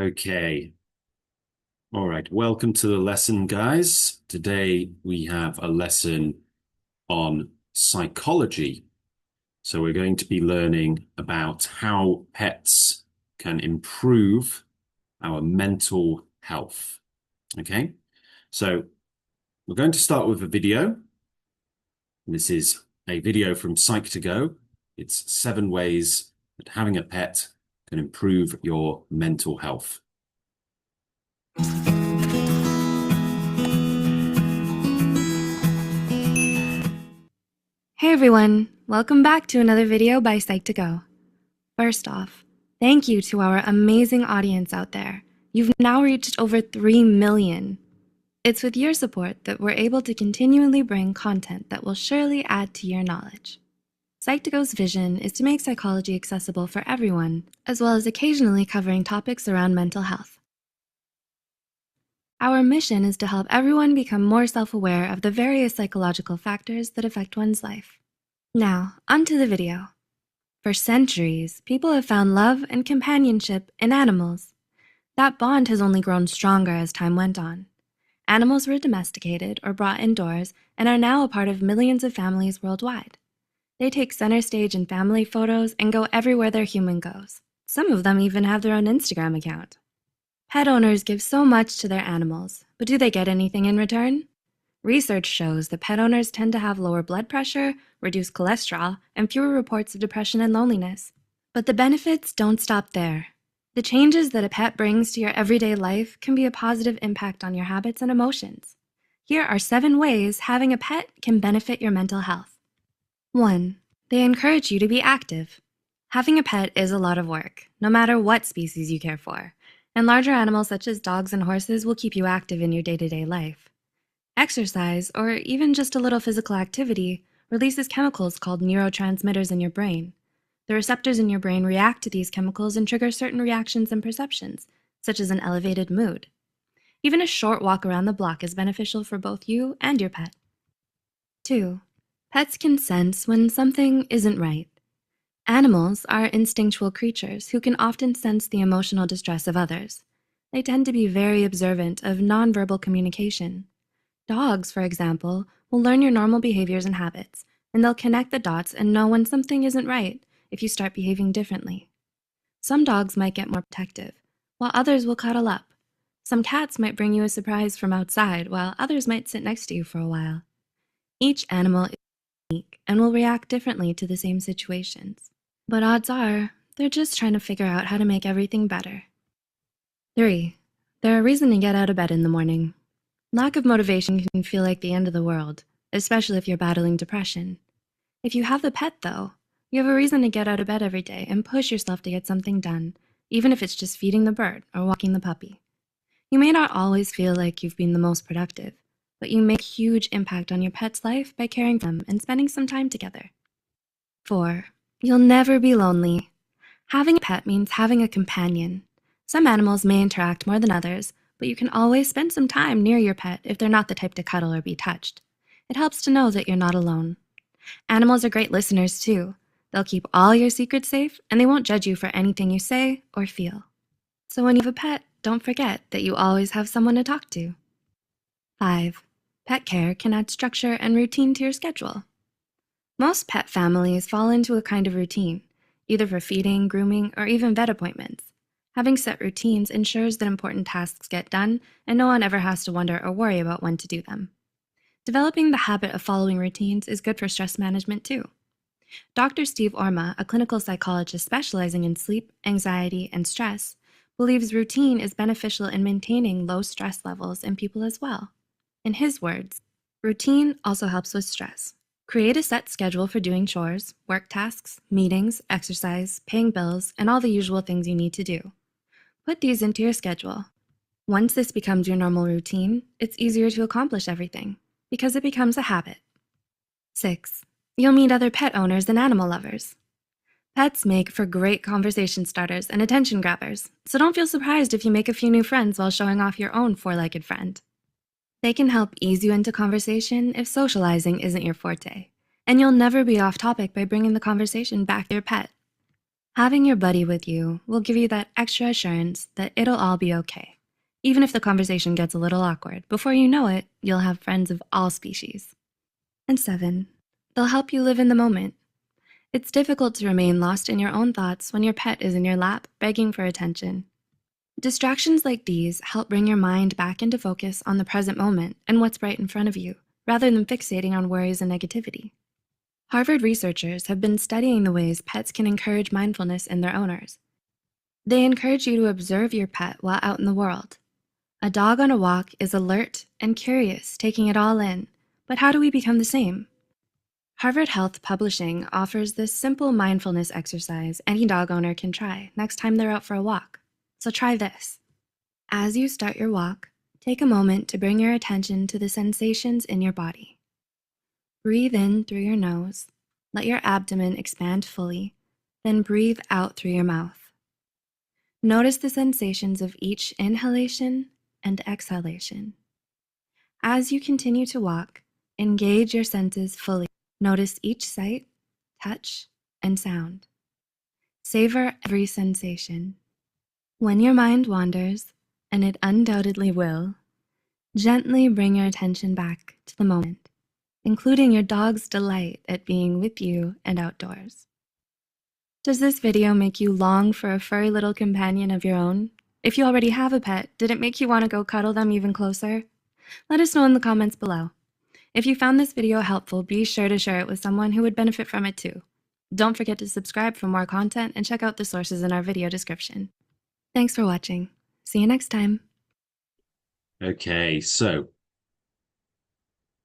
Okay. All right. Welcome to the lesson, guys. Today we have a lesson on psychology. So we're going to be learning about how pets can improve our mental health. Okay. So we're going to start with a video. This is a video from Psych2Go. It's 7 ways that having a pet can improve your mental health. Hey everyone, welcome back to another video by Psych2Go. First off, thank you to our amazing audience out there. You've now reached over 3 million. It's with your support that we're able to continually bring content that will surely add to your knowledge. Psych2Go's vision is to make psychology accessible for everyone, as well as occasionally covering topics around mental health. Our mission is to help everyone become more self-aware of the various psychological factors that affect one's life. Now, onto the video. For centuries, people have found love and companionship in animals. That bond has only grown stronger as time went on. Animals were domesticated or brought indoors and are now a part of millions of families worldwide. They take center stage in family photos and go everywhere their human goes. Some of them even have their own Instagram account. Pet owners give so much to their animals, but do they get anything in return? Research shows that pet owners tend to have lower blood pressure, reduced cholesterol, and fewer reports of depression and loneliness. But the benefits don't stop there. The changes that a pet brings to your everyday life can be a positive impact on your habits and emotions. Here are 7 ways having a pet can benefit your mental health. 1. They encourage you to be active. Having a pet is a lot of work, no matter what species you care for. And larger animals such as dogs and horses will keep you active in your day-to-day life. Exercise, or even just a little physical activity, releases chemicals called neurotransmitters in your brain. The receptors in your brain react to these chemicals and trigger certain reactions and perceptions, such as an elevated mood. Even a short walk around the block is beneficial for both you and your pet. 2. Pets can sense when something isn't right. Animals are instinctual creatures who can often sense the emotional distress of others. They tend to be very observant of nonverbal communication. Dogs, for example, will learn your normal behaviors and habits, and they'll connect the dots and know when something isn't right if you start behaving differently. Some dogs might get more protective, while others will cuddle up. Some cats might bring you a surprise from outside, while others might sit next to you for a while. Each animal is unique and will react differently to the same situations. But odds are, they're just trying to figure out how to make everything better. 3. They're a reason to get out of bed in the morning. Lack of motivation can feel like the end of the world, especially if you're battling depression. If you have a pet, though, you have a reason to get out of bed every day and push yourself to get something done, even if it's just feeding the bird or walking the puppy. You may not always feel like you've been the most productive, but you make a huge impact on your pet's life by caring for them and spending some time together. 4. You'll never be lonely. Having a pet means having a companion. Some animals may interact more than others, but you can always spend some time near your pet if they're not the type to cuddle or be touched. It helps to know that you're not alone. Animals are great listeners too. They'll keep all your secrets safe and they won't judge you for anything you say or feel. So when you have a pet, don't forget that you always have someone to talk to. 5. Pet care can add structure and routine to your schedule. Most pet families fall into a kind of routine, either for feeding, grooming, or even vet appointments. Having set routines ensures that important tasks get done and no one ever has to wonder or worry about when to do them. Developing the habit of following routines is good for stress management too. Dr. Steve Orma, a clinical psychologist specializing in sleep, anxiety, and stress, believes routine is beneficial in maintaining low stress levels in people as well. In his words, routine also helps with stress. Create a set schedule for doing chores, work tasks, meetings, exercise, paying bills, and all the usual things you need to do. Put these into your schedule. Once this becomes your normal routine, it's easier to accomplish everything because it becomes a habit. 6. You'll meet other pet owners and animal lovers. Pets make for great conversation starters and attention grabbers, so don't feel surprised if you make a few new friends while showing off your own 4-legged friend. They can help ease you into conversation if socializing isn't your forte, and you'll never be off topic by bringing the conversation back to your pet. Having your buddy with you will give you that extra assurance that it'll all be okay. Even if the conversation gets a little awkward, before you know it, you'll have friends of all species. And 7, they'll help you live in the moment. It's difficult to remain lost in your own thoughts when your pet is in your lap begging for attention. Distractions like these help bring your mind back into focus on the present moment and what's right in front of you, rather than fixating on worries and negativity. Harvard researchers have been studying the ways pets can encourage mindfulness in their owners. They encourage you to observe your pet while out in the world. A dog on a walk is alert and curious, taking it all in. But how do we become the same? Harvard Health Publishing offers this simple mindfulness exercise any dog owner can try next time they're out for a walk. So try this. As you start your walk, take a moment to bring your attention to the sensations in your body. Breathe in through your nose, let your abdomen expand fully, then breathe out through your mouth. Notice the sensations of each inhalation and exhalation. As you continue to walk, engage your senses fully. Notice each sight, touch, and sound. Savor every sensation. When your mind wanders, and it undoubtedly will, gently bring your attention back to the moment, including your dog's delight at being with you and outdoors. Does this video make you long for a furry little companion of your own? If you already have a pet, did it make you want to go cuddle them even closer? Let us know in the comments below. If you found this video helpful, be sure to share it with someone who would benefit from it too. Don't forget to subscribe for more content and check out the sources in our video description. Thanks for watching. See you next time. Okay, so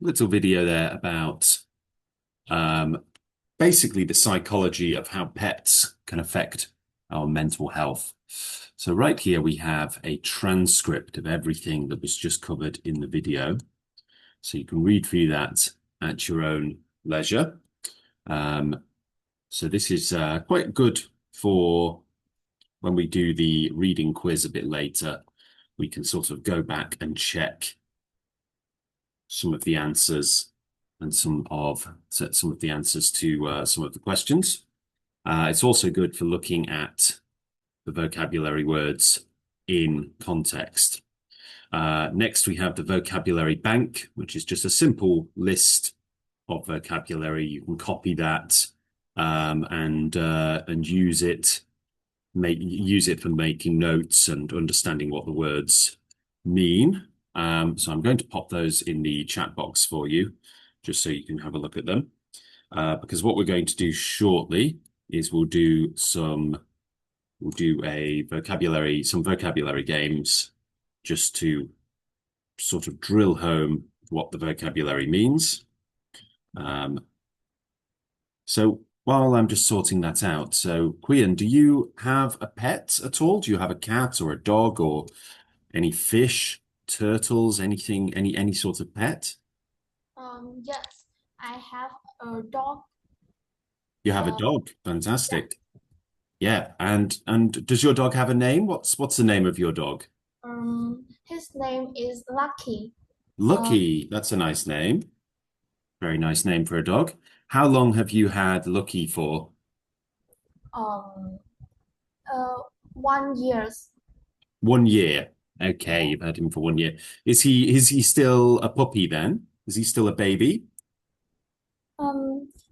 little video there about um, basically the psychology of how pets can affect our mental health. So right here we have a transcript of everything that was just covered in the video. So you can read through that at your own leisure. So this is quite good for when we do the reading quiz a bit later. We can sort of go back and check some of the answers and some of the answers to some of the questions. It's also good for looking at the vocabulary words in context. Next, we have the vocabulary bank, which is just a simple list of vocabulary. You can copy that and use it, use it for making notes and understanding what the words mean. So I'm going to pop those in the chat box for you, just so you can have a look at them. Because what we're going to do shortly is we'll do some vocabulary games just to sort of drill home what the vocabulary means. So while I'm just sorting that out, so Quian, do you have a pet at all? Do you have a cat or a dog or any fish, turtles, anything, any sort of pet? Yes, I have a dog. You have a Uh, dog. yeah. Fantastic. Yeah, and does your dog have a name? What's the name of your dog? His name is Lucky. Lucky. That's a nice name. Very nice name for a dog. How long have you had Lucky for? Um, 1 years. 1 year. Okay, you've had him for 1 year. Is he still a puppy then? Is he still a baby?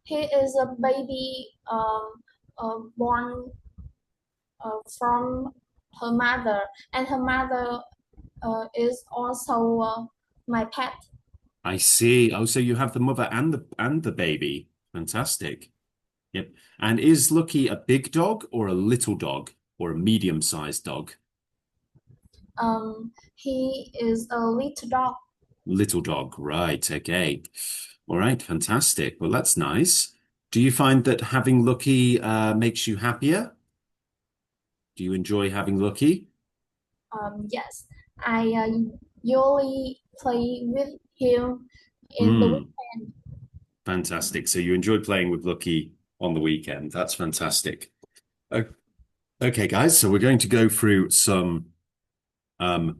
He is a baby. Born from her mother, and her mother is also my pet. I see. Oh, so you have the mother and the baby. Fantastic. Yep. And is Lucky a big dog or a little dog or a medium-sized dog? He is a little dog. Little dog, right. Okay. All right, fantastic. Well, that's nice. Do you find that having Lucky makes you happier? Do you enjoy having Lucky? Yes, I usually play with him in the Hmm, weekend. fantastic. So you enjoy playing with Lucky on the weekend. That's fantastic. O- Okay, guys, so we're going to go through some um,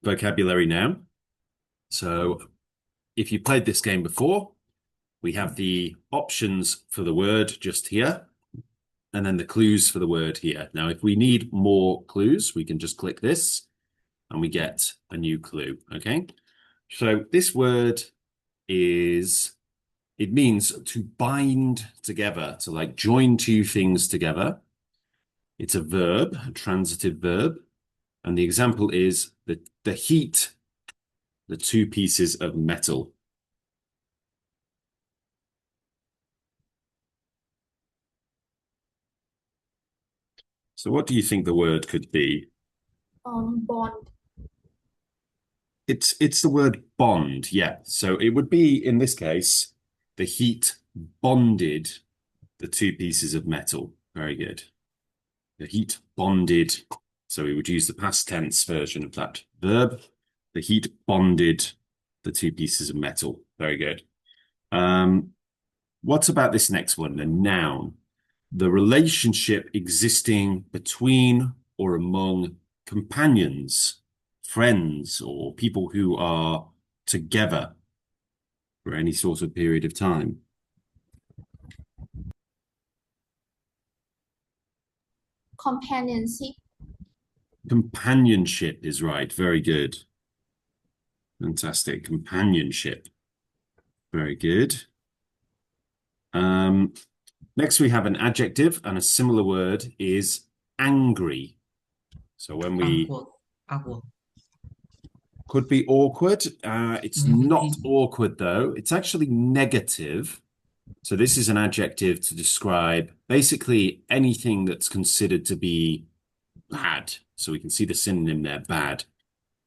vocabulary now. So if you played this game before, we have the options for the word just here. and then the clues for the word here. Now, if we need more clues, we can just click this and we get a new clue, okay? So this word it means to bind together, to like join two things together. It's a verb, a transitive verb. And the example is the heat the two pieces of metal. So what do you think the word could be? Bond. It's the word bond, yeah. So it would be, in this case, the heat bonded the two pieces of metal. Very good. The heat bonded. So we would use the past tense version of that verb. The heat bonded the two pieces of metal. Very good. What about this next one, the noun? The relationship existing between or among companions, friends, or people who are together for any sort of period of time. Companionship. Companionship is right. Very good. Fantastic. Companionship. Very good. Next, we have an adjective, and a similar word is angry. So when we awkward, could be awkward, it's not negative, awkward though. It's actually negative. So this is an adjective to describe basically anything that's considered to be bad. So we can see the synonym there, bad.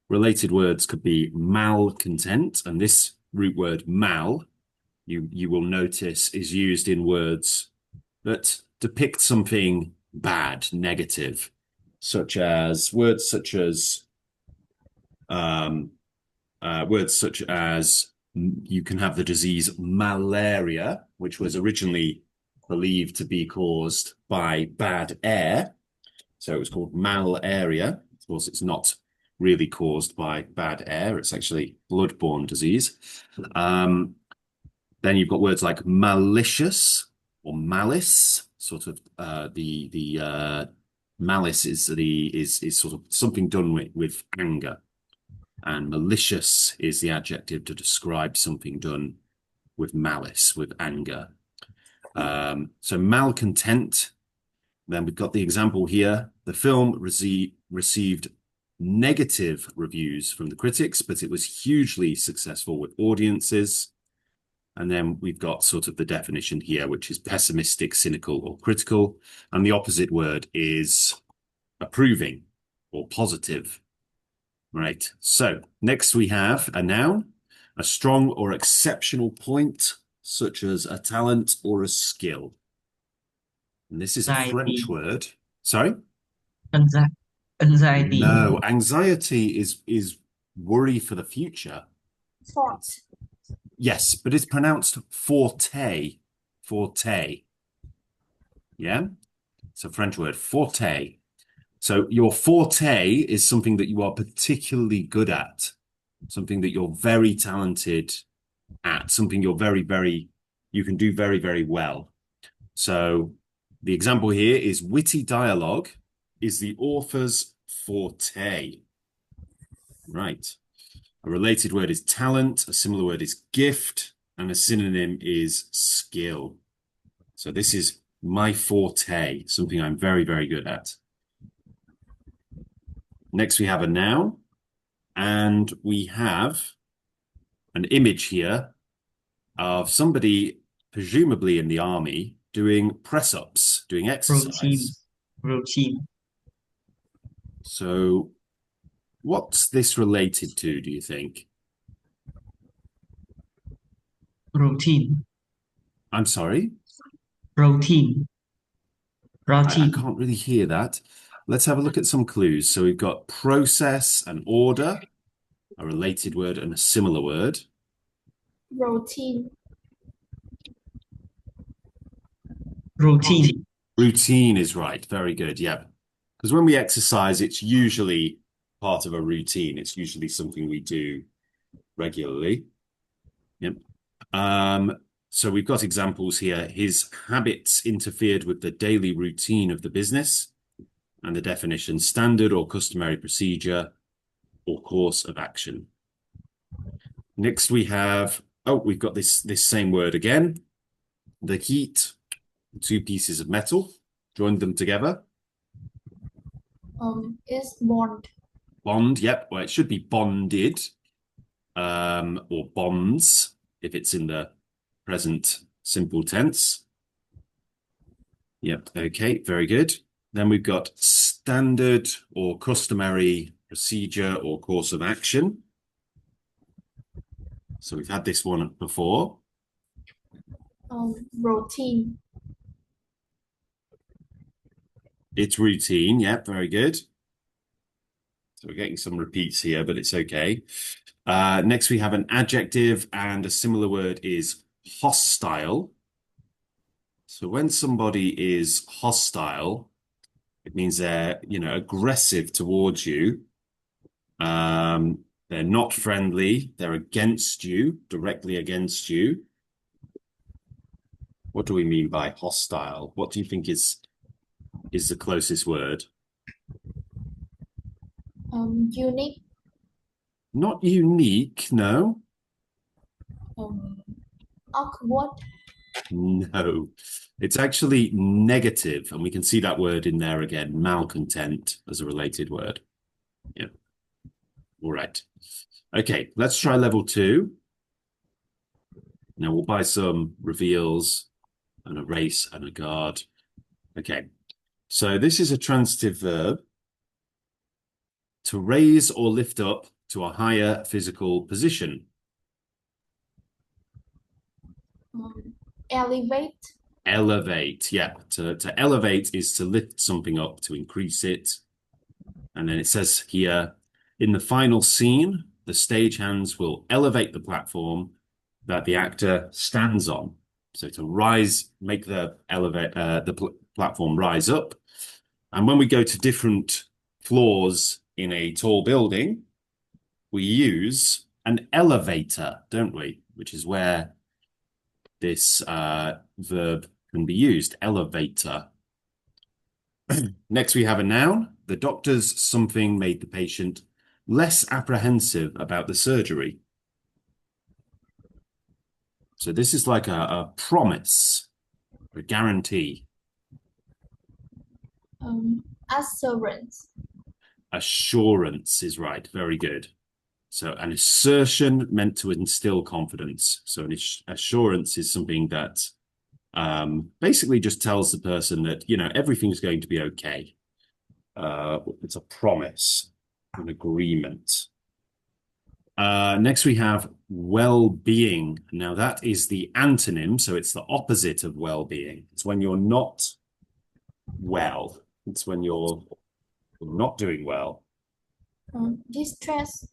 Related words could be malcontent, and this root word mal, you will notice, is used in words that depict something bad, negative, such as words such as you can have the disease malaria, which was originally believed to be caused by bad air. So it was called malaria. Of course, it's not really caused by bad air. It's actually blood-borne disease. Then you've got words like malicious or malice. Sort of the malice is sort of something done with anger, and malicious is the adjective to describe something done with malice, with anger. So malcontent. Then we've got the example here. The film received negative reviews from the critics, but it was hugely successful with audiences. And then we've got sort of the definition here, which is pessimistic, cynical, or critical. And the opposite word is approving or positive. Right. So next we have a noun, a strong or exceptional point, such as a talent or a skill. And this is a French word. Sorry? anxiety, No, anxiety is worry for the future. Fort. Yes, but it's pronounced forte. Forte. Yeah? It's a French word, forte. So your forte is something that you are particularly good at, something that you're very talented at, something you can do very, very well. So the example here is witty dialogue is the author's forte. Right. A related word is talent, a similar word is gift, and a synonym is skill. So this is my forte, something I'm very, very good at. Next, we have a noun, and we have an image here of somebody, presumably in the army, doing press-ups, doing exercise. routine, So what's this related to, do you think? routine, I'm sorry? routine, I can't really hear that. Let's have a look at some clues. So we've got process and order, a related word and a similar word. Routine. routine, Routine is right. Very good. Yeah. Because when we exercise, it's usually part of a routine. It's usually something we do regularly. Yep. So we've got examples here. His habits interfered with the daily routine of the business, and the definition standard or customary procedure or course of action. Next we have, we've got this same word again. The heat, two pieces of metal, joined them together. Is bond. Bond, yep. Well, it should be bonded, or bonds if it's in the present simple tense. Yep, okay, very good. Then we've got standard or customary procedure or course of action. So we've had this one before. Routine. It's routine, yep, very good. So we're getting some repeats here, but it's okay. Next, we have an adjective, and a similar word is hostile. So when somebody is hostile, it means they're, aggressive towards you. They're not friendly. They're against you, directly against you. What do we mean by hostile? What do you think is the closest word? Unique. Not unique, no. Awkward. No, it's actually negative, and we can see that word in there again, malcontent, as a related word. Yeah. All right. Okay, let's try level 2. Now we'll buy some reveals and a race and a guard. Okay, so this is a transitive verb. To raise or lift up to a higher physical position. Elevate. Elevate, yeah. To elevate is to lift something up, to increase it. And then it says here, in the final scene, the stagehands will elevate the platform that the actor stands on. So to rise, make the platform rise up. And when we go to different floors in a tall building, we use an elevator, don't we? Which is where this verb can be used, elevator. Next, we have a noun. The doctor's something made the patient less apprehensive about the surgery. So this is like a promise, a guarantee. Assurance. Assurance is right. Very good. So an assertion meant to instill confidence. So an assurance is something that basically just tells the person that, everything's going to be okay. It's a promise, an agreement. Next, we have well-being. Now, that is the antonym, so it's the opposite of well-being. It's when you're not well. It's when you're not doing well. Distress.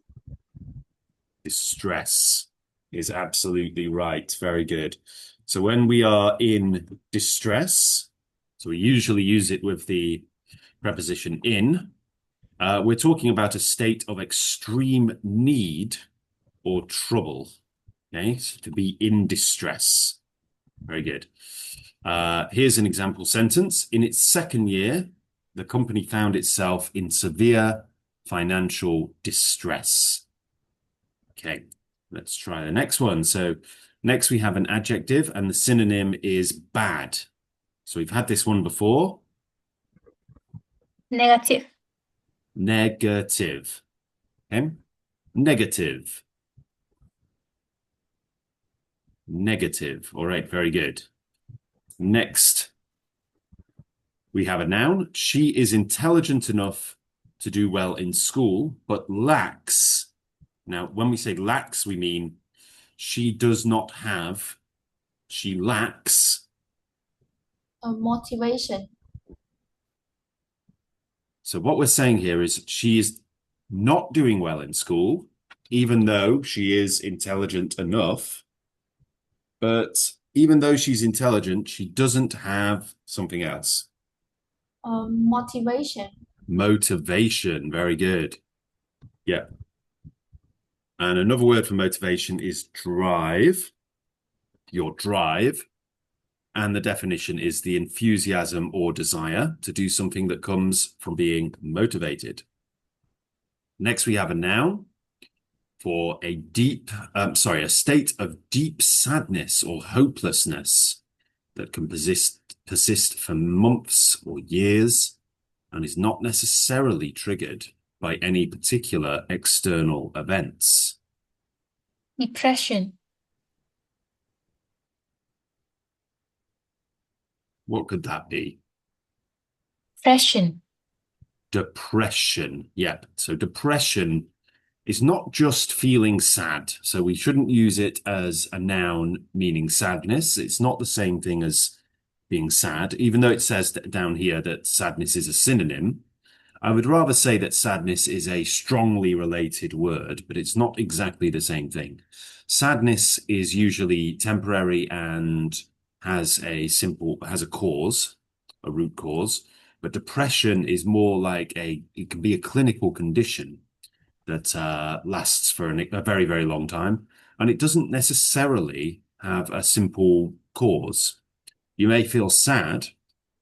Distress is absolutely right. Very good. So when we are in distress, so we usually use it with the preposition in, we're talking about a state of extreme need or trouble. Okay, so to be in distress. Very good. Here's an example sentence. In its second year, the company found itself in severe financial distress. Okay, let's try the next one. So next we have an adjective, and the synonym is bad. So we've had this one before. Negative. Negative. Okay, negative. Negative. All right, very good. Next, we have a noun. She is intelligent enough to do well in school, but lacks. Now, when we say lacks, we mean she does not have, she lacks. Motivation. So what we're saying here is she is not doing well in school, even though she is intelligent enough. But even though she's intelligent, she doesn't have something else. Motivation. Motivation. Very good. Yeah. And another word for motivation is drive. your drive. And the definition is the enthusiasm or desire to do something that comes from being motivated. Next, we have a noun for a state of deep sadness or hopelessness that can persist for months or years and is not necessarily triggered by any particular external events. Depression. What could that be? Depression. Depression. Yep. So depression is not just feeling sad. So we shouldn't use it as a noun meaning sadness. It's not the same thing as being sad, even though it says down here that sadness is a synonym. I would rather say that sadness is a strongly related word, but it's not exactly the same thing. Sadness is usually temporary and has a cause, a root cause, but depression is more like it can be a clinical condition that lasts for a very, very long time, and it doesn't necessarily have a simple cause. You may feel sad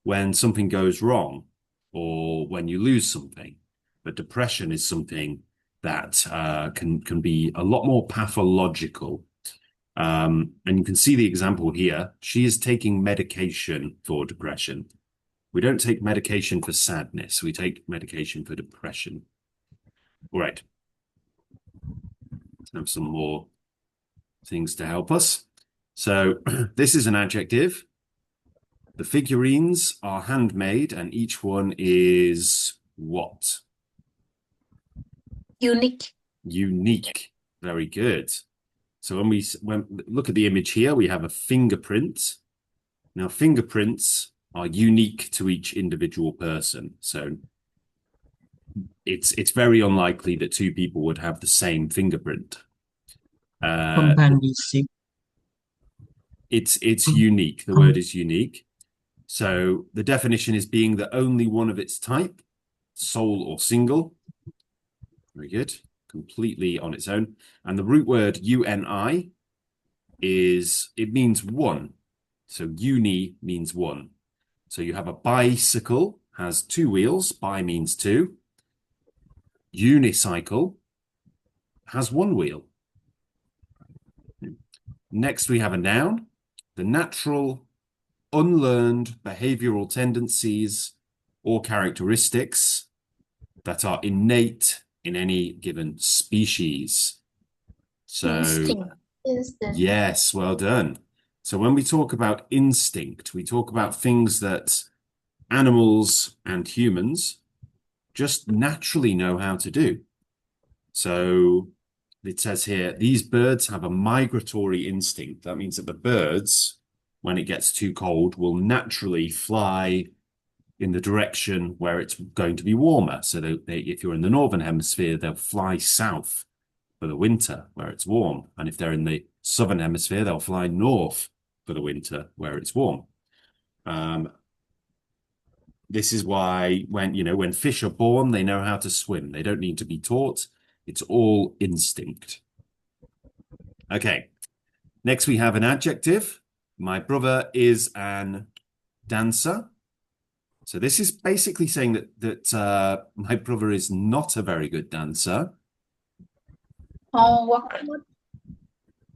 when something goes wrong or when you lose something, but depression is something that can be a lot more pathological. And you can see the example here. She is taking medication for depression. We don't take medication for sadness. We take medication for depression. All right. Let's have some more things to help us. So this is an adjective. The figurines are handmade and each one is what? Unique. Unique. Very good. So when we look at the image here, we have a fingerprint. Now, fingerprints are unique to each individual person. So it's very unlikely that two people would have the same fingerprint. Companionship. It's unique. The word is unique. So the definition is being the only one of its type, sole or single. Very good. Completely on its own. And the root word uni it means one. So uni means one. So you have a bicycle, has two wheels. Bi means two. Unicycle has one wheel. Next, we have a noun. The natural, unlearned behavioral tendencies or characteristics that are innate in any given species. So, Instinct. yes, well done. So when we talk about instinct, we talk about things that animals and humans just naturally know how to do. So it says here, these birds have a migratory instinct. That means that the birds, when it gets too cold, will naturally fly in the direction where it's going to be warmer. So if you're in the northern hemisphere, they'll fly south for the winter where it's warm. And if they're in the southern hemisphere, they'll fly north for the winter where it's warm. This is why when fish are born, they know how to swim. They don't need to be taught. It's all instinct. Okay. Next, we have an adjective. My brother is an dancer. So this is basically saying that my brother is not a very good dancer.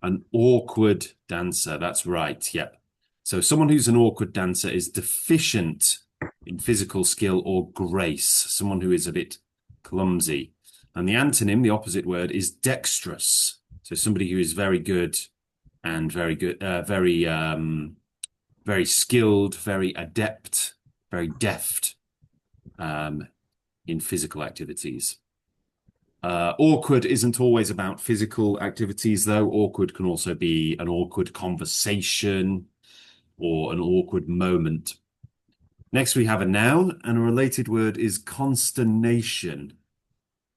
An awkward dancer. That's right. Yep. So someone who's an awkward dancer is deficient in physical skill or grace. Someone who is a bit clumsy. And the antonym, the opposite word, is dexterous. So somebody who is very good and very skilled, very adept, very deft in physical activities. Awkward isn't always about physical activities, though. Awkward can also be an awkward conversation or an awkward moment. Next, we have a noun, and a related word is consternation.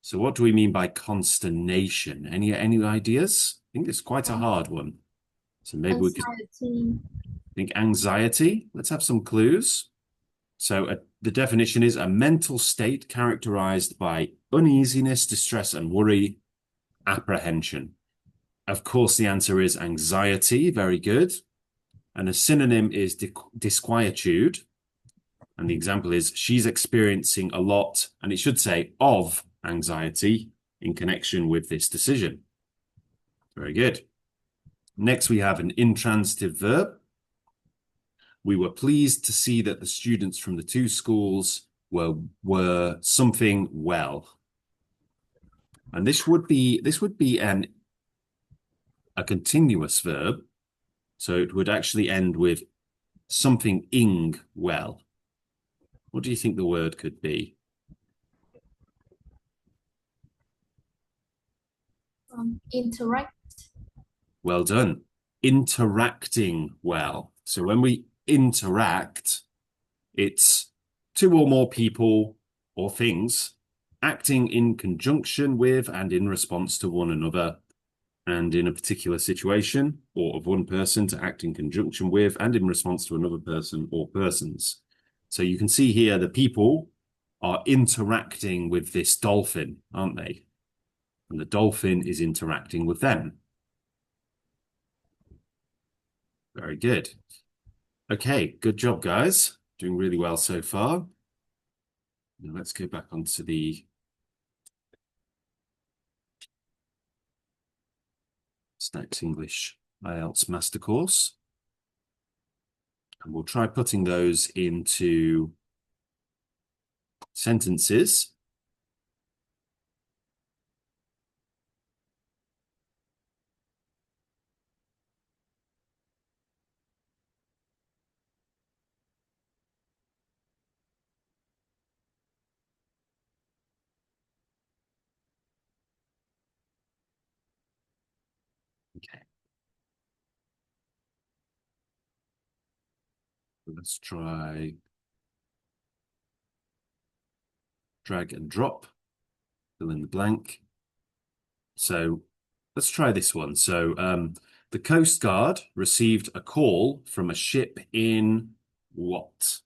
So what do we mean by consternation? Any ideas? I think it's quite a hard one. So maybe we could think anxiety. Let's have some clues. So the definition is a mental state characterized by uneasiness, distress, and worry, apprehension. Of course, the answer is anxiety. Very good. And a synonym is disquietude. And the example is she's experiencing a lot, and it should say of anxiety in connection with this decision. Very good. Next, we have an intransitive verb. We were pleased to see that the students from the two schools were something well. And this would be a continuous verb. So it would actually end with something ing well. What do you think the word could be? Interact. Well done. Interacting well. So when we interact, it's two or more people or things acting in conjunction with and in response to one another, and in a particular situation, or of one person to act in conjunction with and in response to another person or persons. So you can see here the people are interacting with this dolphin, aren't they? And the dolphin is interacting with them. Very good. Okay, good job, guys. Doing really well so far. Now let's go back onto the Snacks English IELTS Master Course. And we'll try putting those into sentences. Okay. Let's try drag and drop, fill in the blank. So let's try this one. So the Coast Guard received a call from a ship in what?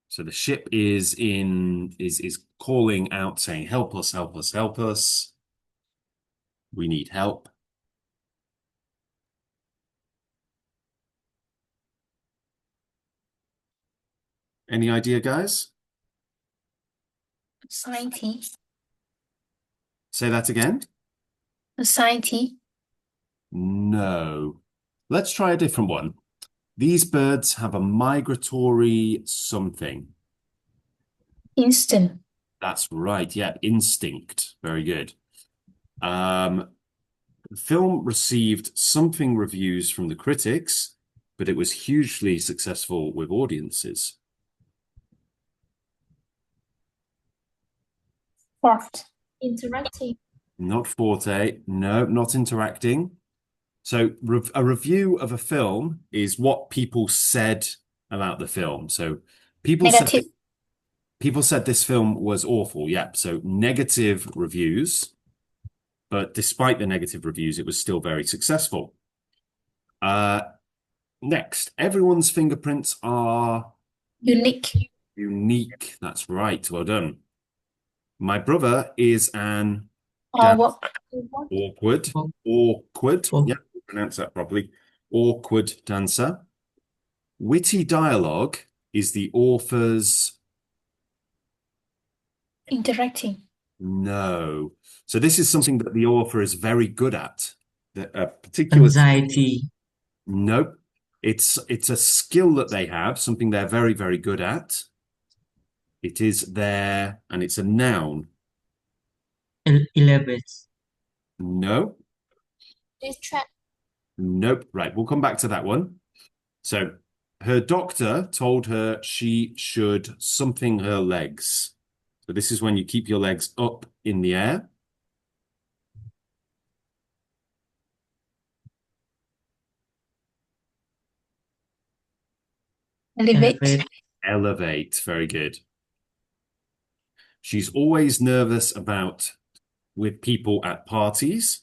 So the ship is calling out saying, help us, help us, help us. We need help. Any idea, guys? Society. Say that again. Society. No. Let's try a different one. These birds have a migratory something. Instant. That's right. Yeah, instinct. Very good. The film received something reviews from the critics, but it was hugely successful with audiences. Fort. Interacting. Not forte. No, not interacting. So a review of a film is what people said about the film. So people Negative. said this film was awful. Yeah. So negative reviews, but despite the negative reviews, it was still very successful. Next, everyone's fingerprints are Unique. unique. That's right. Well done. My brother is an Or work. awkward. Oh, Awkward. oh, Yeah, pronounce that properly. Awkward dancer. Witty dialogue is the author's. Interacting. No. So this is something that the author is very good at. A particular. anxiety, Nope. It's a skill that they have, something they're very, very good at. It is their, and it's a noun. elevate, No. Distract. Nope. Right. We'll come back to that one. So her doctor told her she should something her legs. So this is when you keep your legs up in the air. Elevate. elevate, Elevate. Very good. She's always nervous with people at parties.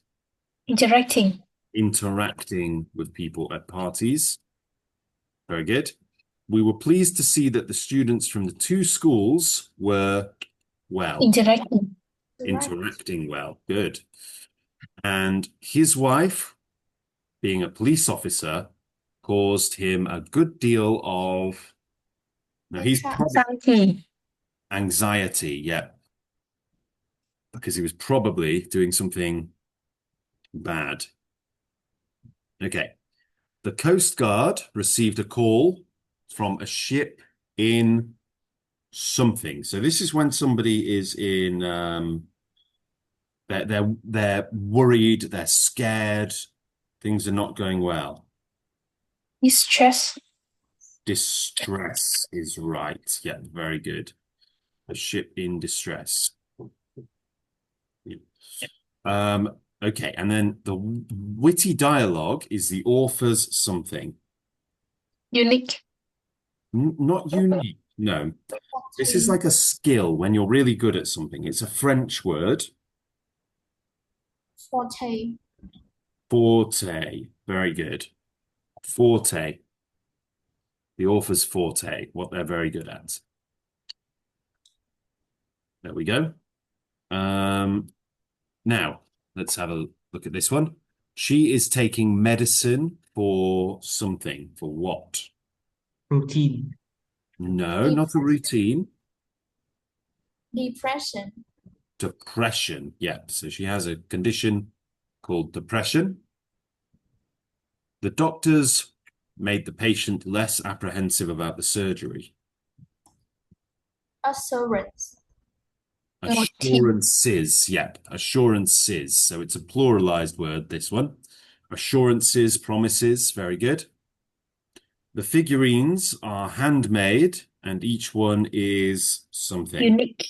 Interacting. Interacting with people at parties. Very good. we were pleased to see that the students from the two schools were, well, Interacting. interacting well. Good. And his wife, being a police officer, caused him a good deal of, now he's probably Anxiety. anxiety, yeah, because he was probably doing something bad. Okay. The Coast Guard received a call from a ship in something. So this is when somebody is in they're worried, they're scared, things are not going well. Distress. Distress is right. Yeah, very good. A ship in distress. Yeah. Okay, and then the witty dialogue is the author's something. Unique. Not unique, no. This is like a skill when you're really good at something. It's a French word. Forte. Forte. Very good. Forte. The author's forte, what they're very good at. There we go. Now, let's have a look at this one. She is taking medicine for something. For what? Routine. No, not a routine. Depression. Depression. Yeah, so she has a condition called depression. The doctors made the patient less apprehensive about the surgery. Assurance. Assurances, yep, assurances. So it's a pluralized word, this one. Assurances, promises, very good. The figurines are handmade and each one is something. Unique.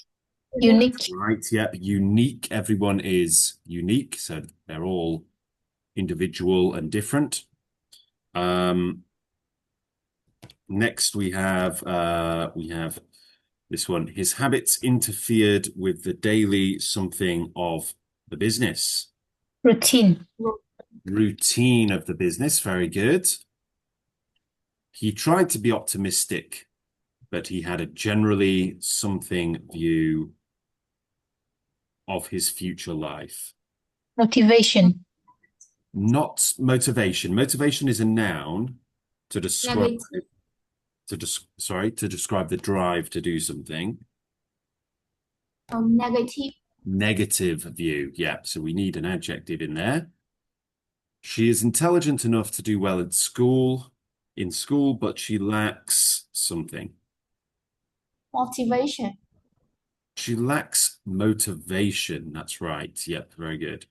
Unique. Right, yep, unique. Everyone is unique, so they're all individual and different. Next we have this one. His habits interfered with the daily something of the business. Routine. Routine of the business, very good. He tried to be optimistic, but he had a generally something view of his future life. Motivation. Not motivation. Motivation is a noun to describe to describe the drive to do something. Negative. Negative view. Yeah, so we need an adjective in there. She is intelligent enough to do well in school, but she lacks something. Motivation. She lacks motivation. That's right. Yep, very good.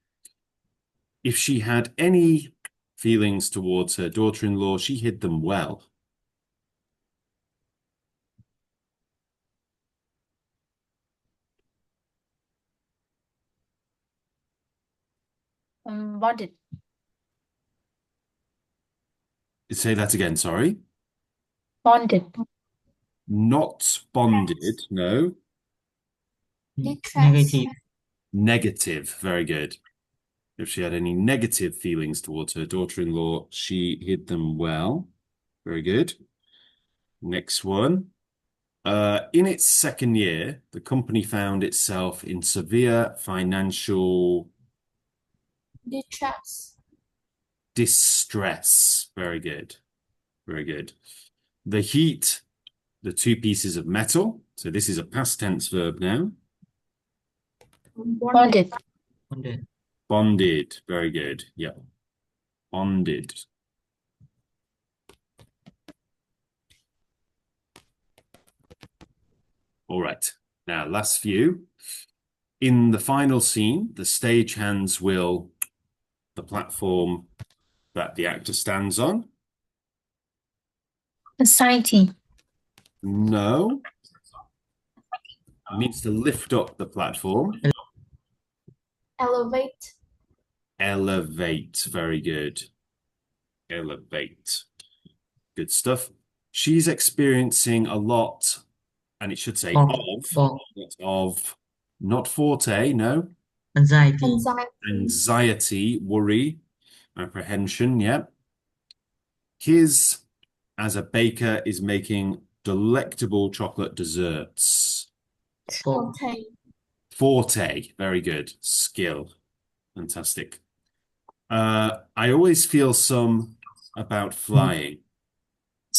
If she had any feelings towards her daughter-in-law, she hid them well. Bonded. Say that again, sorry. Bonded. Not bonded, no. Depressed. Negative. Negative, very good. If she had any negative feelings towards her daughter-in-law, she hid them well. Very good. Next one. In its second year, the company found itself in severe financial distress. Very good. Very good. The heat, the two pieces of metal. So this is a past tense verb now. Bonded. Bonded. Bonded. Very good. Yeah. Bonded. All right. Now, last few. In the final scene, the stagehands will the platform that the actor stands on. Anxiety. No. It means to lift up the platform. Elevate. Elevate. Very good. Elevate. Good stuff. She's experiencing a lot, and it should say of, not forte, no. Anxiety. Anxiety, worry, apprehension, yeah. His as a baker is making delectable chocolate desserts? Four. Forte. Forte, very good. Skill, fantastic. I always feel some about flying.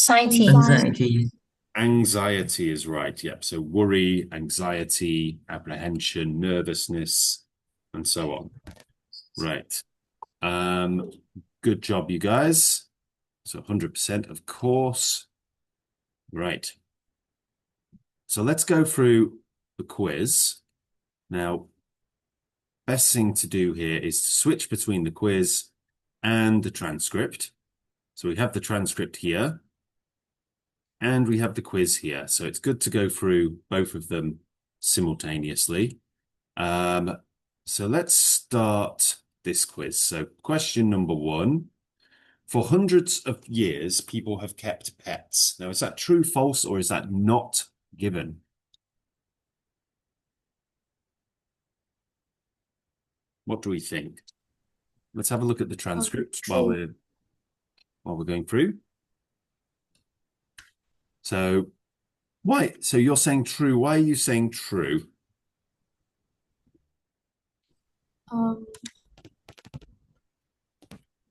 Anxiety. Anxiety. Anxiety is right. Yep. So worry, anxiety, apprehension, nervousness, and so on. Right. Good job, you guys. So 100%, of course. Right. So let's go through the quiz. Now, best thing to do here is to switch between the quiz and the transcript. So we have the transcript here, and we have the quiz here. So it's good to go through both of them simultaneously. So let's start this quiz. So question number 1. For hundreds of years, people have kept pets. Now, is that true, false, or is that not given? What do we think? Let's have a look at the transcript while we're going through. So why? So you're saying true. Why are you saying true?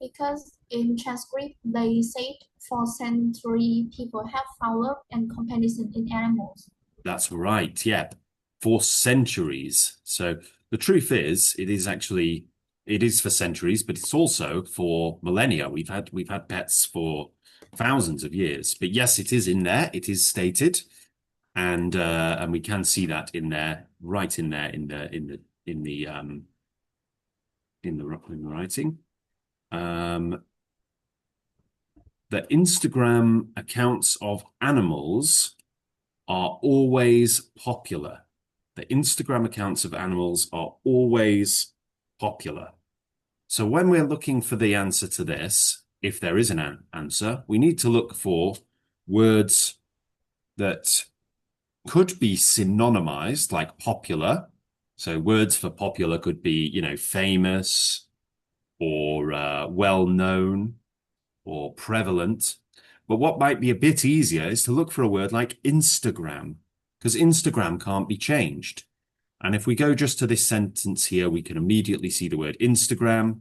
Because in transcript they said for century people have found love and compassion in animals. That's right. Yeah, for centuries. So the truth is, it is for centuries, but it's also for millennia. We've had pets for thousands of years. But yes, it is in there. It is stated, and we can see that in there, right in there, in the writing. The Instagram accounts of animals are always popular. The Instagram accounts of animals are always popular. So when we're looking for the answer to this, if there is an answer, we need to look for words that could be synonymized, like popular. So words for popular could be, famous or well-known or prevalent. But what might be a bit easier is to look for a word like Instagram, because Instagram can't be changed. And if we go just to this sentence here, we can immediately see the word Instagram.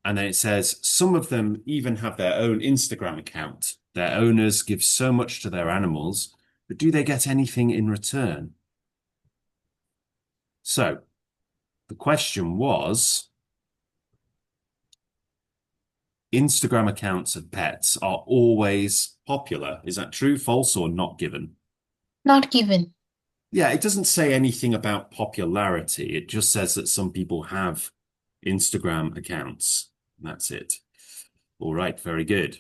And then it says, some of them even have their own Instagram account. Their owners give so much to their animals, but do they get anything in return? So the question was, Instagram accounts of pets are always popular. Is that true, false, or not given? Not given. Yeah, it doesn't say anything about popularity. It just says that some people have Instagram accounts. That's it. All right, very good.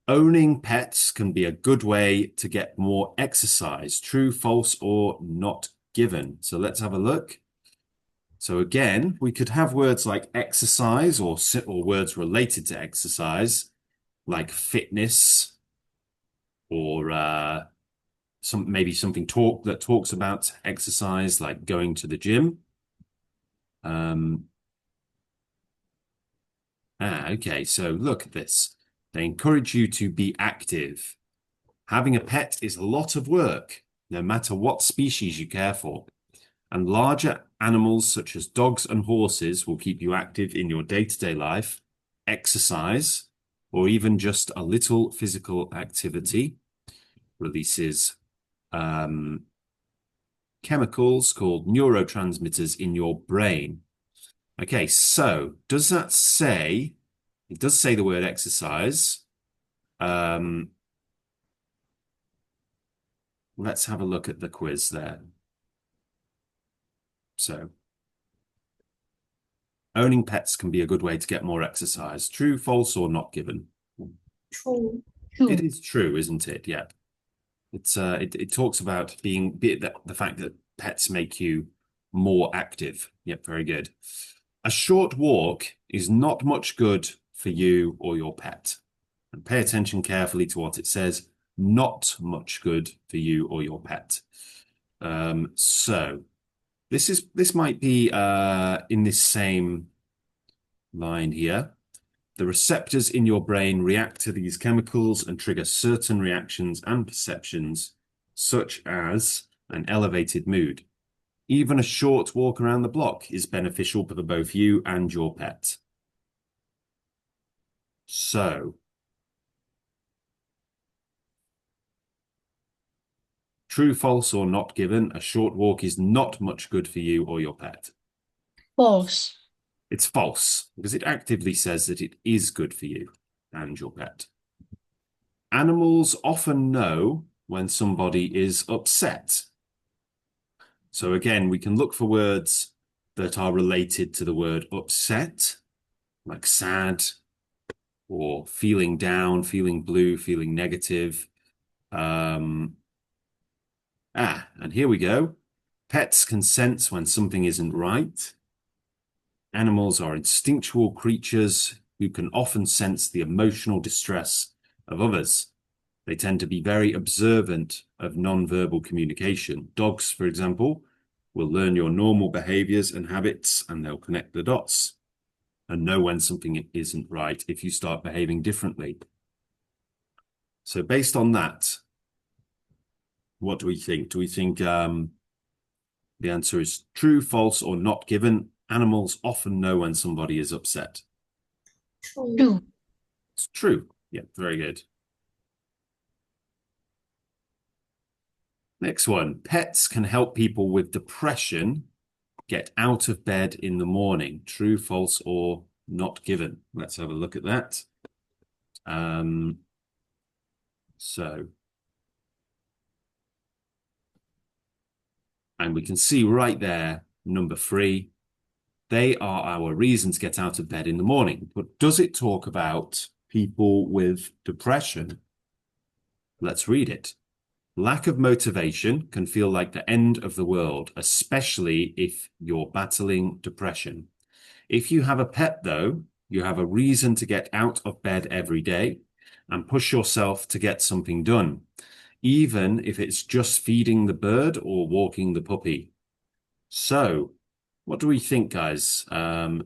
Owning pets can be a good way to get more exercise. True, false, or not given? So let's have a look. So again, we could have words like exercise or words related to exercise, like fitness, or maybe something that talks about exercise, like going to the gym. Okay, so look at this. They encourage you to be active. Having a pet is a lot of work, no matter what species you care for. And larger animals such as dogs and horses will keep you active in your day-to-day life, exercise, or even just a little physical activity releases chemicals called neurotransmitters in your brain. Okay, so does that say, it does say the word exercise. Let's have a look at the quiz there. So, owning pets can be a good way to get more exercise. True, false, or not given? True. True. It is true, isn't it? Yeah. It talks about the fact that pets make you more active. Yep, very good. A short walk is not much good for you or your pet. And pay attention carefully to what it says. Not much good for you or your pet. So this might be in this same line here. The receptors in your brain react to these chemicals and trigger certain reactions and perceptions, such as an elevated mood. Even a short walk around the block is beneficial for both you and your pet. So, true, false, or not given, a short walk is not much good for you or your pet. False. It's false, because it actively says that it is good for you and your pet. Animals often know when somebody is upset. So again, we can look for words that are related to the word upset, like sad, or feeling down, feeling blue, feeling negative. And here we go. Pets can sense when something isn't right. Animals are instinctual creatures who can often sense the emotional distress of others. They tend to be very observant of non-verbal communication. Dogs, for example, will learn your normal behaviors and habits, and they'll connect the dots and know when something isn't right if you start behaving differently. So based on that, what do we think? Do we think the answer is true, false, or not given? Animals often know when somebody is upset. True. True. It's true. Yeah, very good. Next one. Pets can help people with depression get out of bed in the morning. True, false, or not given? Let's have a look at that. And we can see right there, number 3, they are our reason to get out of bed in the morning. But does it talk about people with depression? Let's read it. Lack of motivation can feel like the end of the world, especially if you're battling depression. If you have a pet, though, you have a reason to get out of bed every day and push yourself to get something done, even if it's just feeding the bird or walking the puppy. So, what do we think, guys? Do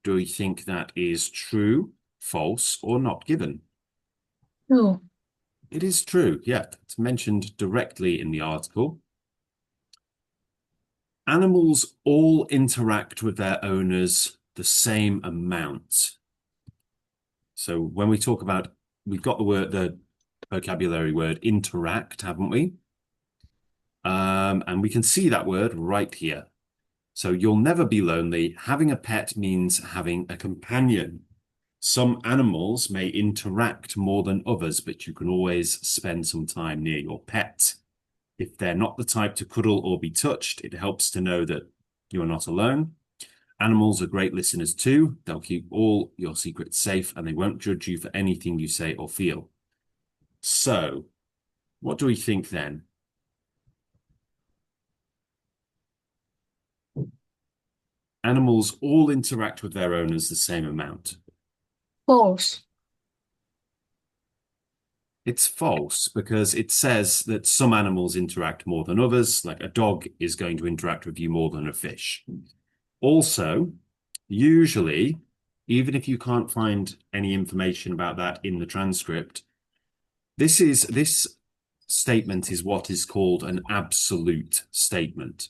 we think that is true, false, or not given? True. It is true, yeah. It's mentioned directly in the article. Animals all interact with their owners the same amount. So when we talk about, we've got the vocabulary word interact, haven't we? And we can see that word right here. So you'll never be lonely. Having a pet means having a companion. Some animals may interact more than others, but you can always spend some time near your pet. If they're not the type to cuddle or be touched, it helps to know that you're not alone. Animals are great listeners too. They'll keep all your secrets safe and they won't judge you for anything you say or feel. So, what do we think then? Animals all interact with their owners the same amount. False. It's false because it says that some animals interact more than others, like a dog is going to interact with you more than a fish. Also, usually, even if you can't find any information about that in the transcript, this statement is what is called an absolute statement.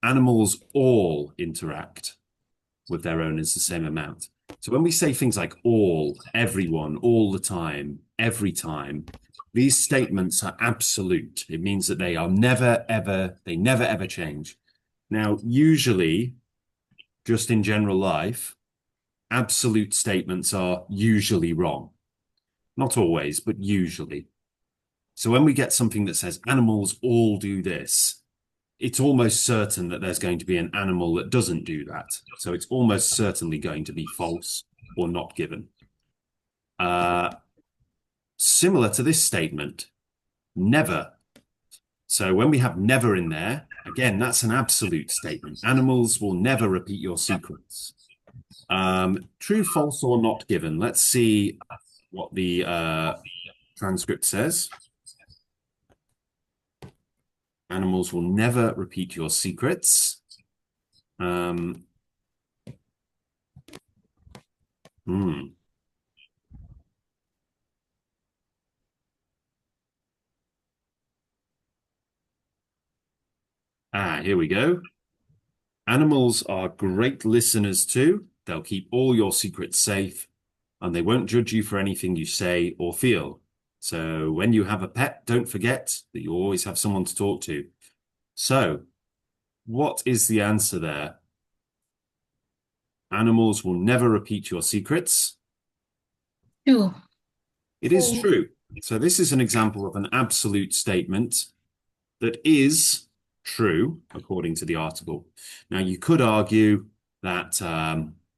Animals all interact with their owners the same amount. So when we say things like all, everyone, all the time, every time, these statements are absolute. It means that they are never, ever change. Now, usually, just in general life, absolute statements are usually wrong. Not always, but usually. So when we get something that says animals all do this, it's almost certain that there's going to be an animal that doesn't do that. So it's almost certainly going to be false or not given. Similar to this statement, never. So when we have never in there, again, that's an absolute statement. Animals will never repeat your secrets. True, false, or not given. Let's see what the transcript says. Animals will never repeat your secrets. Hmm. Here we go. Animals are great listeners too. They'll keep all your secrets safe and they won't judge you for anything you say or feel. So when you have a pet, don't forget that you always have someone to talk to. So, what is the answer there? Animals will never repeat your secrets. True. It is true. So this is an example of an absolute statement that is true, according to the article. Now, you could argue that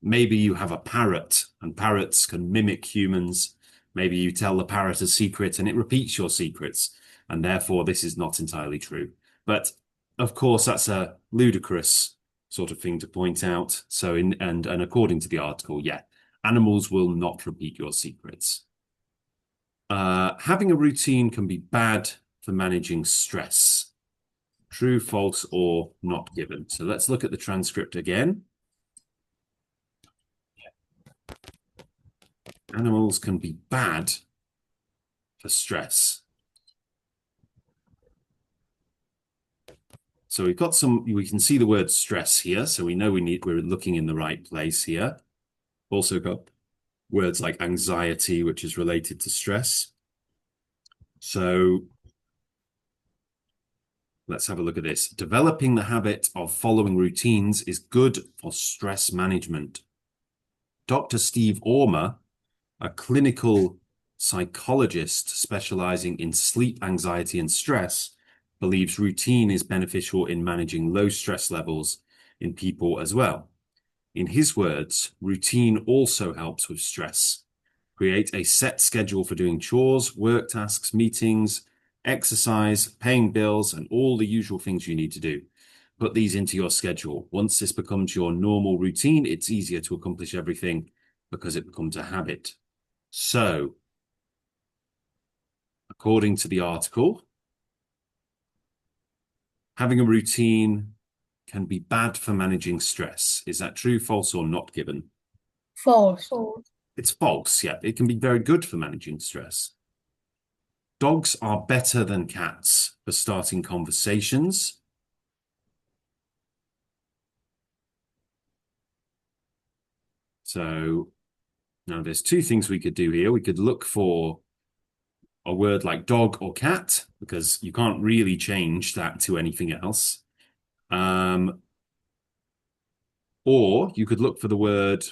maybe you have a parrot and parrots can mimic humans. Maybe you tell the parrot a secret and it repeats your secrets, and therefore this is not entirely true. But of course, that's a ludicrous sort of thing to point out. So, and according to the article, yeah, animals will not repeat your secrets. Having a routine can be bad for managing stress. True, false, or not given. So let's look at the transcript again. Animals can be bad for stress. So we've got we can see the word stress here. So we know we're looking in the right place here. Also got words like anxiety, which is related to stress. So let's have a look at this. Developing the habit of following routines is good for stress management. Dr. Steve Ormer, a clinical psychologist specializing in sleep, anxiety, and stress, believes routine is beneficial in managing low stress levels in people as well. In his words, routine also helps with stress. Create a set schedule for doing chores, work tasks, meetings, exercise, paying bills, and all the usual things you need to do. Put these into your schedule. Once this becomes your normal routine, it's easier to accomplish everything because it becomes a habit. So, according to the article, having a routine can be bad for managing stress. Is that true, false, or not given? False. It's false, yeah. It can be very good for managing stress. Dogs are better than cats for starting conversations. So now there's two things we could do here. We could look for a word like dog or cat, because you can't really change that to anything else. Or you could look for the word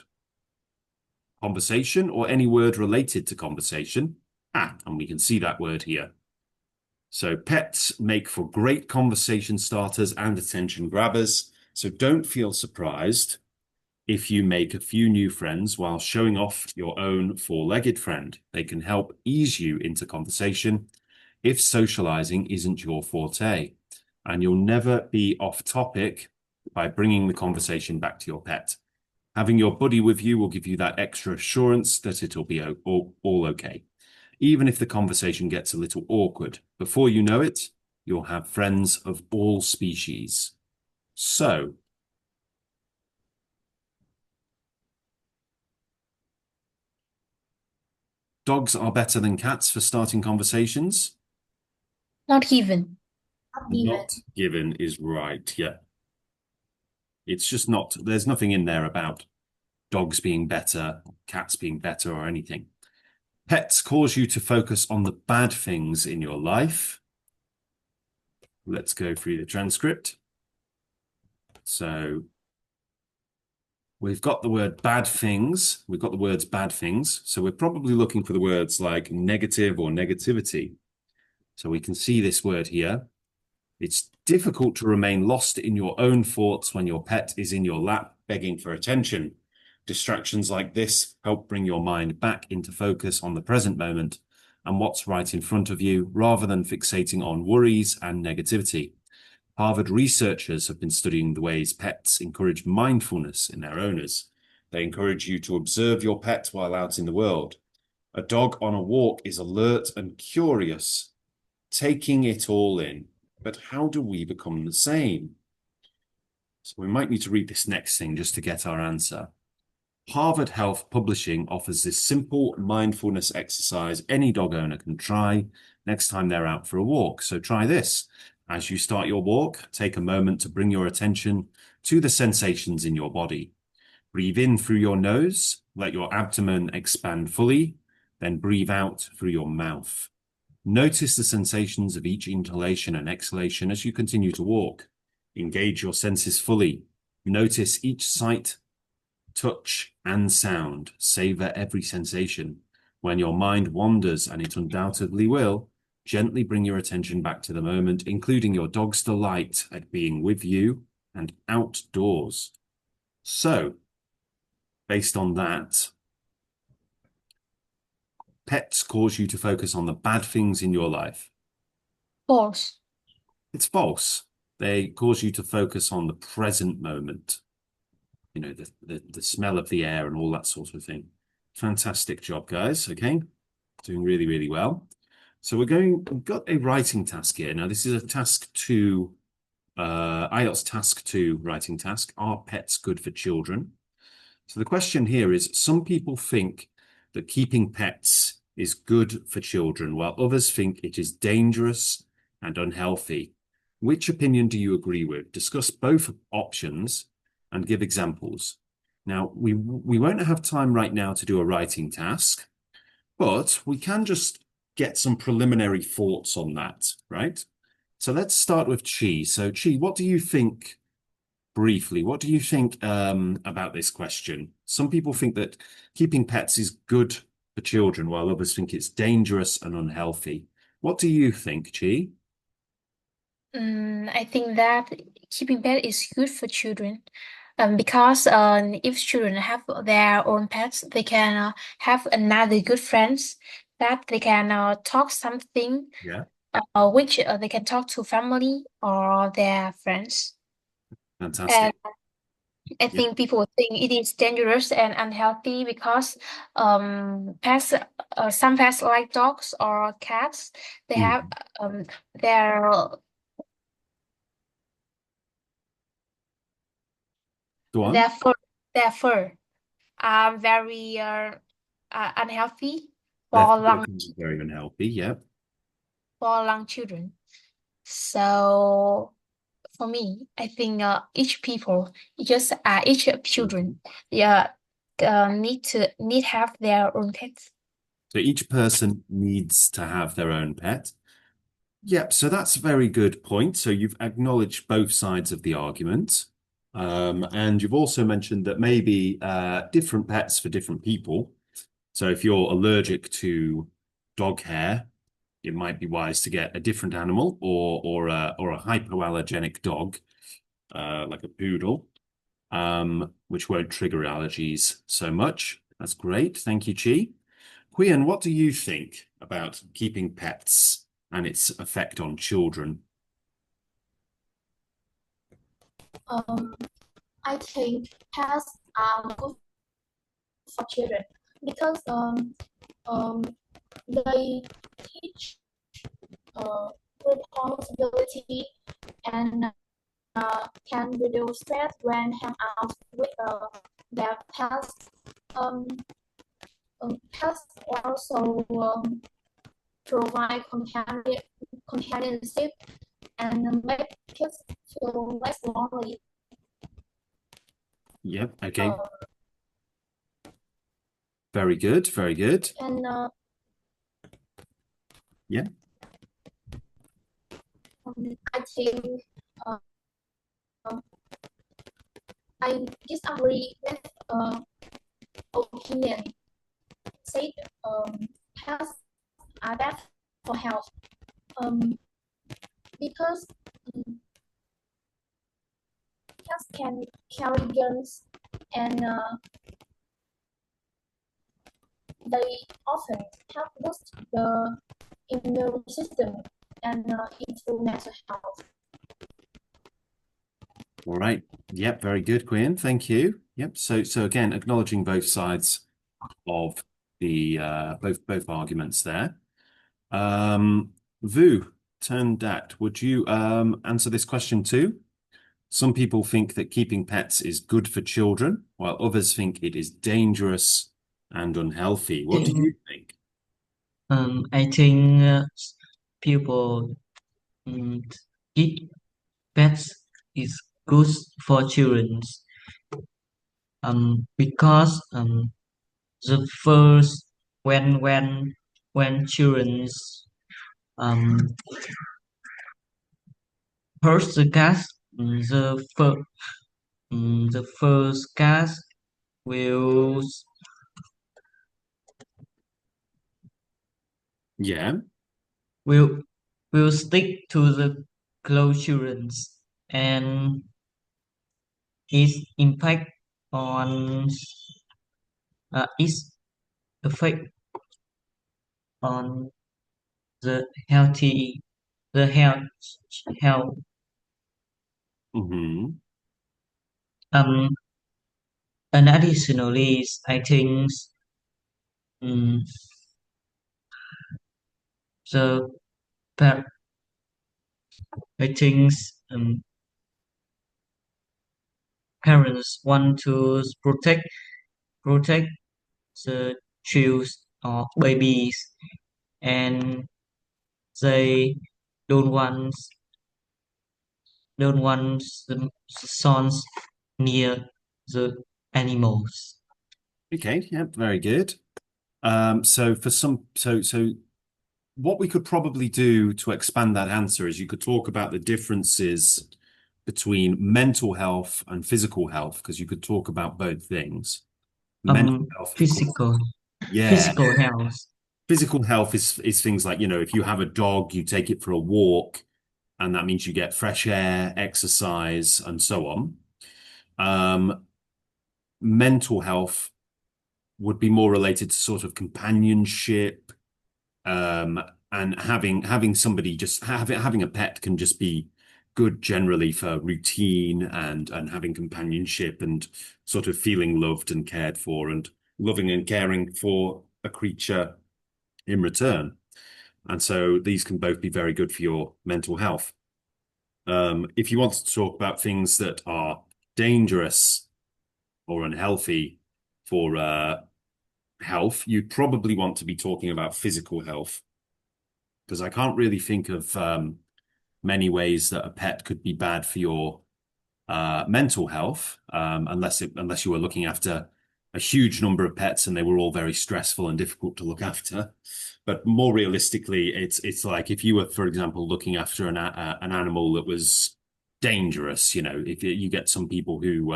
conversation or any word related to conversation. And we can see that word here. So pets make for great conversation starters and attention grabbers. So don't feel surprised if you make a few new friends while showing off your own four-legged friend. They can help ease you into conversation if socializing isn't your forte. And you'll never be off topic by bringing the conversation back to your pet. Having your buddy with you will give you that extra assurance that it'll be all okay. Even if the conversation gets a little awkward, before you know it, you'll have friends of all species. So, dogs are better than cats for starting conversations? Not given. Not given is right, yeah. It's just not, there's nothing in there about dogs being better, cats being better, or anything. Pets cause you to focus on the bad things in your life. Let's go through the transcript. So we've got the word bad things. We've got the words bad things. So we're probably looking for the words like negative or negativity. So we can see this word here. It's difficult to remain lost in your own thoughts when your pet is in your lap begging for attention. Distractions like this help bring your mind back into focus on the present moment and what's right in front of you, rather than fixating on worries and negativity. Harvard researchers have been studying the ways pets encourage mindfulness in their owners. They encourage you to observe your pet while out in the world. A dog on a walk is alert and curious, taking it all in. But how do we become the same? So we might need to read this next thing just to get our answer. Harvard Health Publishing offers this simple mindfulness exercise any dog owner can try next time they're out for a walk. So try this. As you start your walk, take a moment to bring your attention to the sensations in your body. Breathe in through your nose, let your abdomen expand fully, then breathe out through your mouth. Notice the sensations of each inhalation and exhalation as you continue to walk. Engage your senses fully. Notice each sight, touch, and sound. Savor every sensation. When your mind wanders, and it undoubtedly will, gently bring your attention back to the moment, including your dog's delight at being with you and outdoors. So, based on that, pets cause you to focus on the bad things in your life. False. It's false. They cause you to focus on the present moment. You know, the smell of the air and all that sort of thing. Fantastic job, guys. Okay, doing really, really well. So we've got a writing task here. Now, this is a task 2, IELTS task 2 writing task. Are pets good for children? So the question here is, some people think that keeping pets is good for children, while others think it is dangerous and unhealthy. Which opinion do you agree with? Discuss both options and give examples. Now, we won't have time right now to do a writing task, but we can just get some preliminary thoughts on that, right? So let's start with Chi. So Chi, what do you think, briefly, what do you think about this question? Some people think that keeping pets is good for children, while others think it's dangerous and unhealthy. What do you think, Chi? I think that keeping pet is good for children. Because if children have their own pets, they can have another good friends that they can talk something, Yeah, which they can talk to family or their friends. fantastic. And I Yeah. think people think it is dangerous and unhealthy because pets, some pets like dogs or cats, they have Mhm. their Go on. their fur their fur are very unhealthy for Therefore, it can be very unhealthy. Yeah. long children. So for me, I think each Mhm. children, yeah, need have their own pets. So each person needs to have their own pet. Yep, so that's a very good point. So you've acknowledged both sides of the argument. And you've also mentioned that maybe different pets for different people. So if you're allergic to dog hair, it might be wise to get a different animal or a hypoallergenic dog, like a poodle, which won't trigger allergies so much. That's great. Thank you, Chi. Quian, what do you think about keeping pets and its effect on children? Um, I think pets are good for children because um, they teach uh, responsibility and can reduce stress when hang out with their pets. Um, Pets also provide companionship and make kids feel less lonely. Yep, okay. Uh, Very good, very good. and Yeah. I think uh, I disagree with opinion. Said pets are bad for health. Um, because cats can carry germs and they often help boost the immune system and improve mental health. All right. Yep, very good, Quian. Thank you. Yep. So again, acknowledging both sides of the both arguments there. Vu, turn that. Would you answer this question too? Some people think that keeping pets is good for children, while others think it is dangerous and unhealthy. What do you think? I think people um, keep pets is good for children. Because the first when children um first the cat the first cat will Yeah. will will stick to the close children and its impact on its effect on the healthy the health Hmm. um and additionally I think um, the par- I think um, parents want to protect the children or babies and they don't want the sons near the animals. Okay, yeah, very good. So for so what we could probably do to expand that answer is you could talk about the differences between mental health and physical health, because you could talk about both things. Mental health, of course. Physical Yeah. physical health. Physical health is things like, if you have a dog, you take it for a walk, and that means you get fresh air, exercise, and so on. Um, Mental health would be more related to sort of companionship, um, and having somebody just having a pet can just be good generally for routine and having companionship and sort of feeling loved and cared for and loving and caring for a creature in return. And so these can both be very good for your mental health. If you want to talk about things that are dangerous or unhealthy for health, you'd probably want to be talking about physical health, because I can't really think of many ways that a pet could be bad for your mental health, unless you were looking after a huge number of pets and they were all very stressful and difficult to look after. But more realistically, it's like if you were, for example, looking after an animal that was dangerous. If you get some people who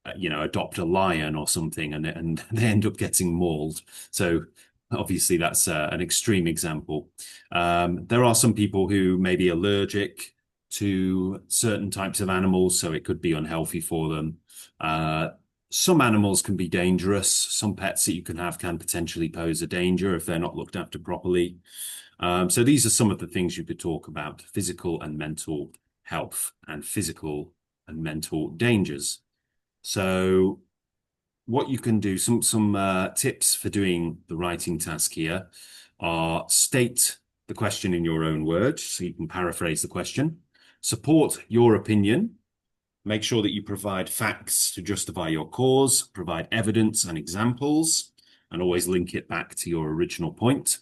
adopt a lion or something and they end up getting mauled. So obviously that's an extreme example. There are some people who may be allergic to certain types of animals, so it could be unhealthy for them. Some animals can be dangerous. Some pets that you can have can potentially pose a danger if they're not looked after properly. So these are some of the things you could talk about: physical and mental health and physical and mental dangers. So what you can do, some tips for doing the writing task here are: state the question in your own words, so you can paraphrase the question. Support your opinion. Make sure that you provide facts to justify your cause, provide evidence and examples, and always link it back to your original point.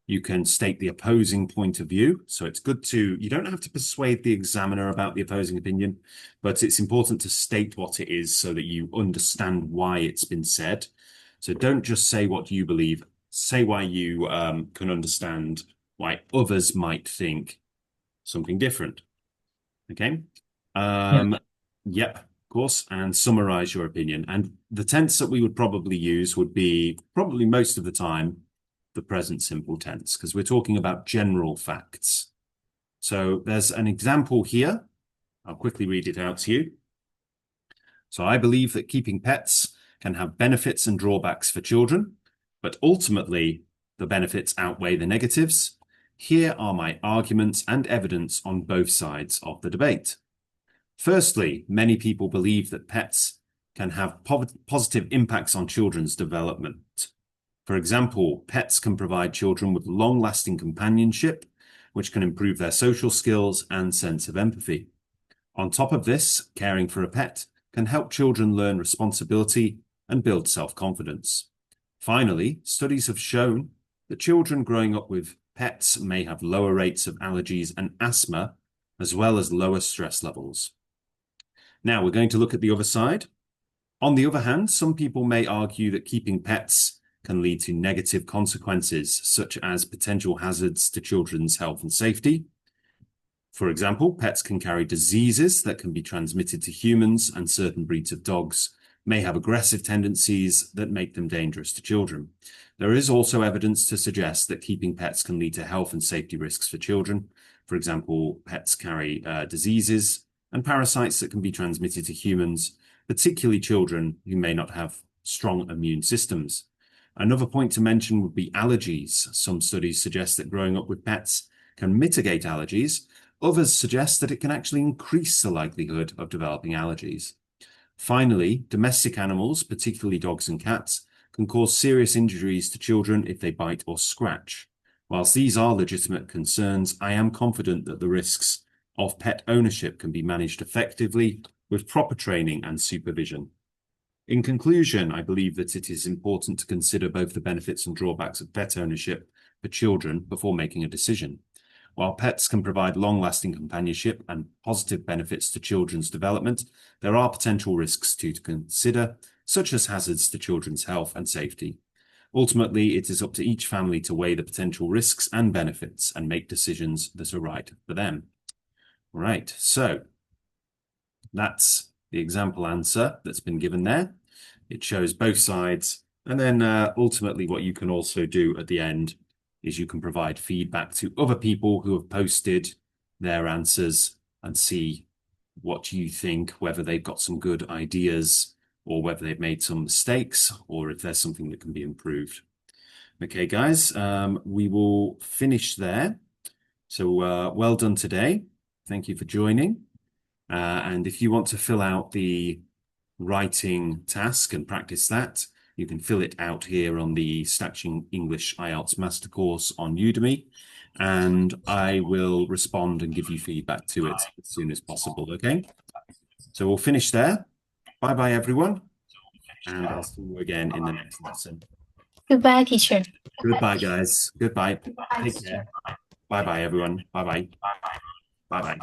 You can state the opposing point of view. So it's good you don't have to persuade the examiner about the opposing opinion, but it's important to state what it is so that you understand why it's been said. So don't just say what you believe, say why you can understand why others might think something different. Okay. Yeah. Yep, of course, and summarize your opinion. And the tense that we would probably use would be probably most of the time the present simple tense, because we're talking about general facts. So there's an example here. I'll quickly read it out to you. So I believe that keeping pets can have benefits and drawbacks for children, but ultimately the benefits outweigh the negatives. Here are my arguments and evidence on both sides of the debate. Firstly, many people believe that pets can have positive impacts on children's development. For example, pets can provide children with long-lasting companionship, which can improve their social skills and sense of empathy. On top of this, caring for a pet can help children learn responsibility and build self-confidence. Finally, studies have shown that children growing up with pets may have lower rates of allergies and asthma, as well as lower stress levels. Now we're going to look at the other side. On the other hand, some people may argue that keeping pets can lead to negative consequences, such as potential hazards to children's health and safety. For example, pets can carry diseases that can be transmitted to humans, and certain breeds of dogs may have aggressive tendencies that make them dangerous to children. There is also evidence to suggest that keeping pets can lead to health and safety risks for children. For example, pets carry diseases and parasites that can be transmitted to humans, particularly children who may not have strong immune systems. Another point to mention would be allergies. Some studies suggest that growing up with pets can mitigate allergies. Others suggest that it can actually increase the likelihood of developing allergies. Finally, domestic animals, particularly dogs and cats, can cause serious injuries to children if they bite or scratch. Whilst these are legitimate concerns, I am confident that the risks of pet ownership can be managed effectively with proper training and supervision. In conclusion, I believe that it is important to consider both the benefits and drawbacks of pet ownership for children before making a decision. While pets can provide long-lasting companionship and positive benefits to children's development, there are potential risks to consider, such as hazards to children's health and safety. Ultimately, it is up to each family to weigh the potential risks and benefits and make decisions that are right for them. Right, so that's the example answer that's been given there. It shows both sides. And then ultimately what you can also do at the end is you can provide feedback to other people who have posted their answers and see what you think, whether they've got some good ideas or whether they've made some mistakes or if there's something that can be improved. Okay, guys, we will finish there. So well done today. Thank you for joining. And if you want to fill out the writing task and practice that, you can fill it out here on the Snatching English IELTS Master Course on Udemy, and I will respond and give you feedback to it as soon as possible, okay? So we'll finish there. Bye-bye, everyone, and I'll see you again in the next lesson. Goodbye, teacher. Goodbye, guys. Goodbye. Goodbye, Take teacher. care. Bye-bye, everyone. Bye-bye. Bye-bye.